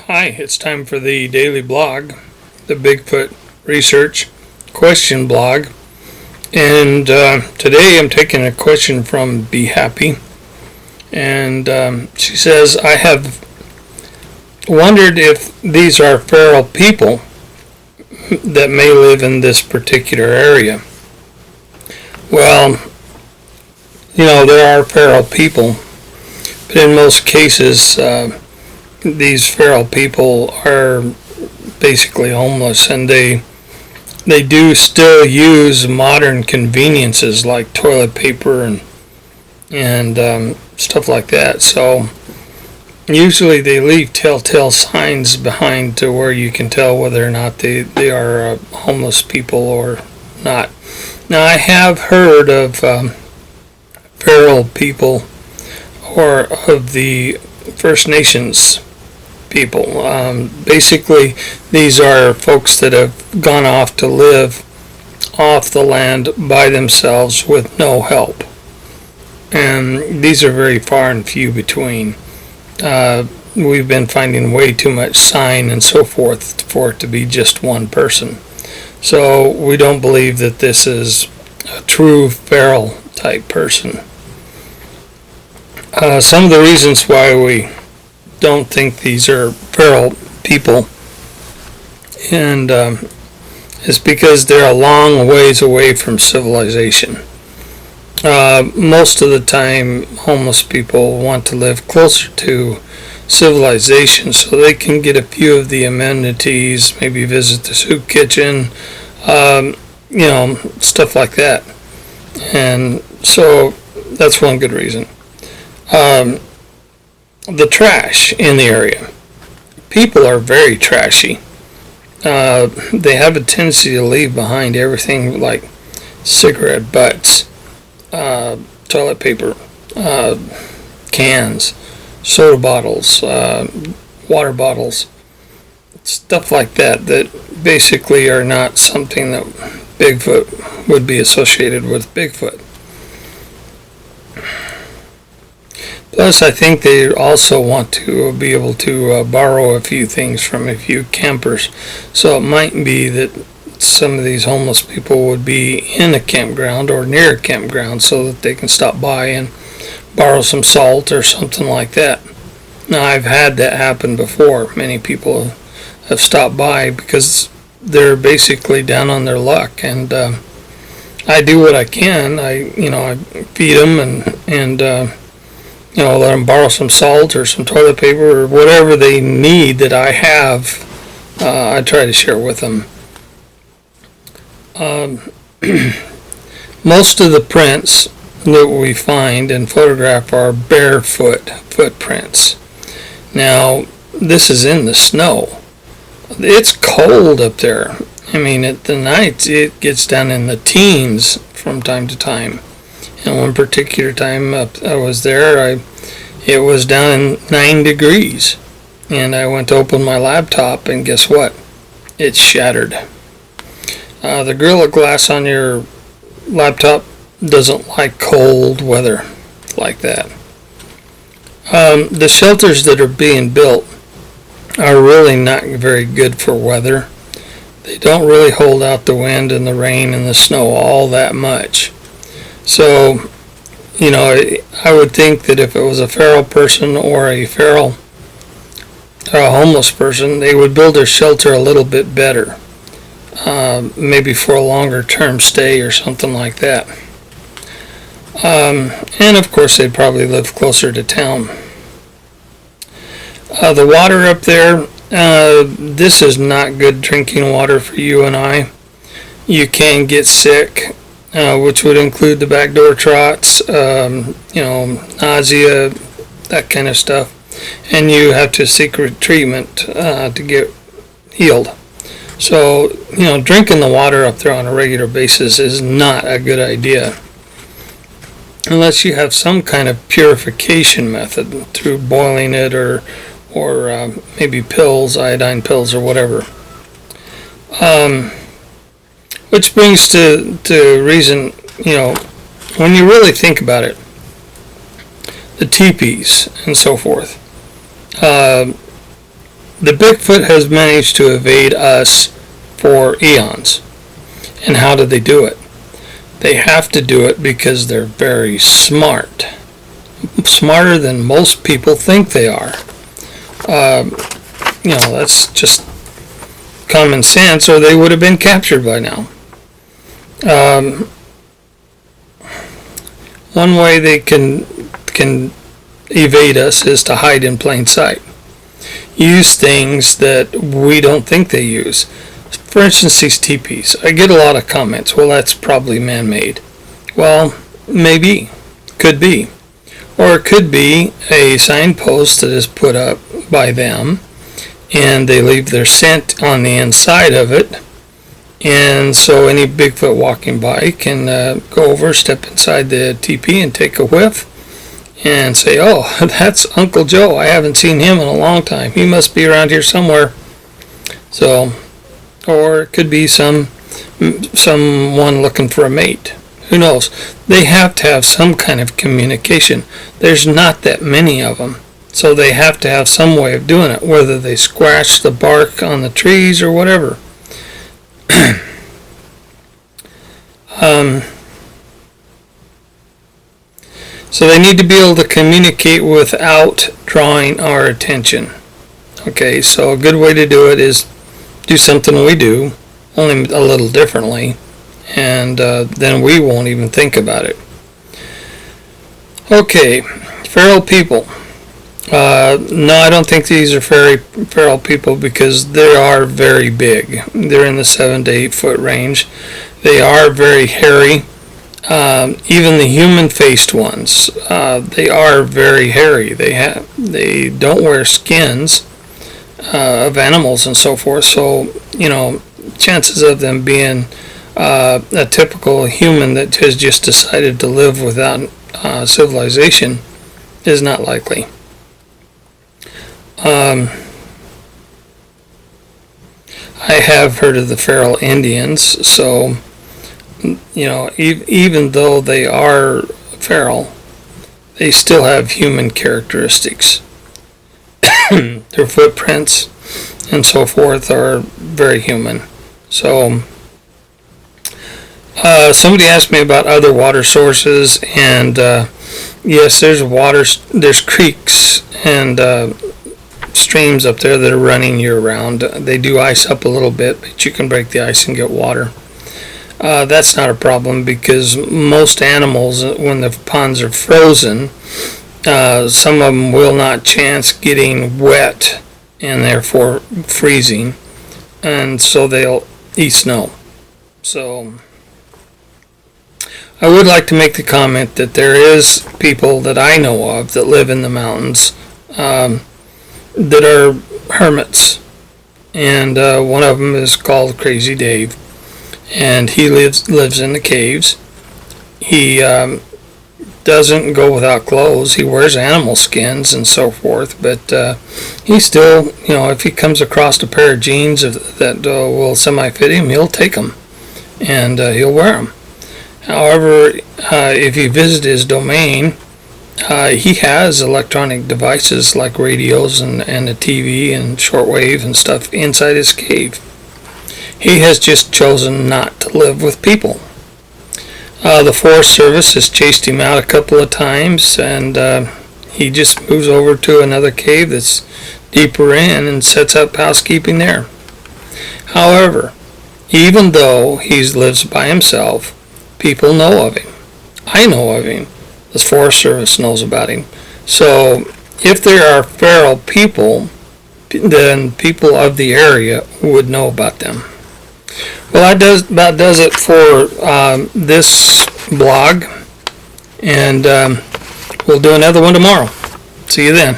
Hi, it's time for the daily blog, the Bigfoot Research Question Blog. And today I'm taking a question from Be Happy. And she says, I have wondered if these are feral people that may live in this particular area. Well, there are feral people, but in most cases, these feral people are basically homeless, and they do still use modern conveniences like toilet paper and stuff like that. So usually they leave telltale signs behind to where you can tell whether or not they are homeless people or not. Now, I have heard of feral people or of the First Nations people. Basically, these are folks that have gone off to live off the land by themselves with no help. And these are very far and few between. We've been finding way too much sign and so forth for it to be just one person. So we don't believe that this is a true feral type person. Some of the reasons why we don't think these are feral people and is because they're a long ways away from civilization. Most of the time, homeless people want to live closer to civilization so they can get a few of the amenities, maybe visit the soup kitchen, stuff like that. And so that's one good reason. The trash in the area. People are very trashy. They have a tendency to leave behind everything like cigarette butts, toilet paper, cans, soda bottles, water bottles, stuff like that basically are not something that Bigfoot would be associated with Bigfoot. Plus, I think they also want to be able to borrow a few things from a few campers. So it might be that some of these homeless people would be in a campground or near a campground so that they can stop by and borrow some salt or something like that. Now, I've had that happen before. Many people have stopped by because they're basically down on their luck, and I do what I can. I feed them and let them borrow some salt or some toilet paper or whatever they need that I have. I try to share with them. Most of the prints that we find and photograph are barefoot footprints. Now, this is in the snow. It's cold up there. I mean, at the night it gets down in the teens from time to time. And one particular time I was there, it was down in 9 degrees. And I went to open my laptop, and guess what? It shattered. The Gorilla Glass on your laptop doesn't like cold weather like that. The shelters that are being built are really not very good for weather. They don't really hold out the wind and the rain and the snow all that much. So, I would think that if it was a feral person or a homeless person, they would build their shelter a little bit better. Maybe for a longer term stay or something like that. And of course, they'd probably live closer to town. The water up there, this is not good drinking water for you and I. You can get sick. Which would include the backdoor trots, nausea, that kind of stuff. And you have to seek treatment to get healed. So, drinking the water up there on a regular basis is not a good idea. Unless you have some kind of purification method through boiling it or maybe pills, iodine pills or whatever. Which brings to reason, when you really think about it, the teepees and so forth. the Bigfoot has managed to evade us for eons. And how do they do it? They have to do it because they're very smart. Smarter than most people think they are. That's just common sense, or they would have been captured by now. One way they can evade us is to hide in plain sight. Use things that we don't think they use. For instance, these teepees. I get a lot of comments, well, that's probably man-made. Well, maybe. Could be. Or it could be a signpost that is put up by them, and they leave their scent on the inside of it, and so any Bigfoot walking by can go over, step inside the teepee and take a whiff and say, oh, that's Uncle Joe. I haven't seen him in a long time. He must be around here somewhere. So, or it could be someone looking for a mate. Who knows? They have to have some kind of communication. There's not that many of them. So they have to have some way of doing it, whether they scratch the bark on the trees or whatever. So they need to be able to communicate without drawing our attention. Okay, so a good way to do it is do something we do, only a little differently, and then we won't even think about it. Okay, feral people. No, I don't think these are feral people because they are very big. They're in the 7 to 8 foot range. They are very hairy. Even the human-faced ones, they are very hairy. They don't wear skins of animals and so forth. So chances of them being a typical human that has just decided to live without civilization is not likely. I have heard of the feral Indians, so even though they are feral, they still have human characteristics. Their footprints and so forth are very human. So somebody asked me about other water sources, and yes, there's creeks and streams up there that are running year-round. They do ice up a little bit, but you can break the ice and get water. That's not a problem because most animals, when the ponds are frozen, some of them will not chance getting wet and therefore freezing, and so they'll eat snow. So I would like to make the comment that there is people that I know of that live in the mountains that are hermits, and one of them is called Crazy Dave, and he lives in the caves. He doesn't go without clothes. He wears animal skins and so forth, but he still, if he comes across a pair of jeans that will semi-fit him, he'll take them and he'll wear them. However, if you visit his domain, he has electronic devices like radios and a TV and shortwave and stuff inside his cave. He has just chosen not to live with people. The Forest Service has chased him out a couple of times, and he just moves over to another cave that's deeper in and sets up housekeeping there. However, even though he lives by himself, people know of him. I know of him. The Forest Service knows about him. So if there are feral people, then people of the area would know about them. Well, that about does it for this blog, and we'll do another one tomorrow. See you then.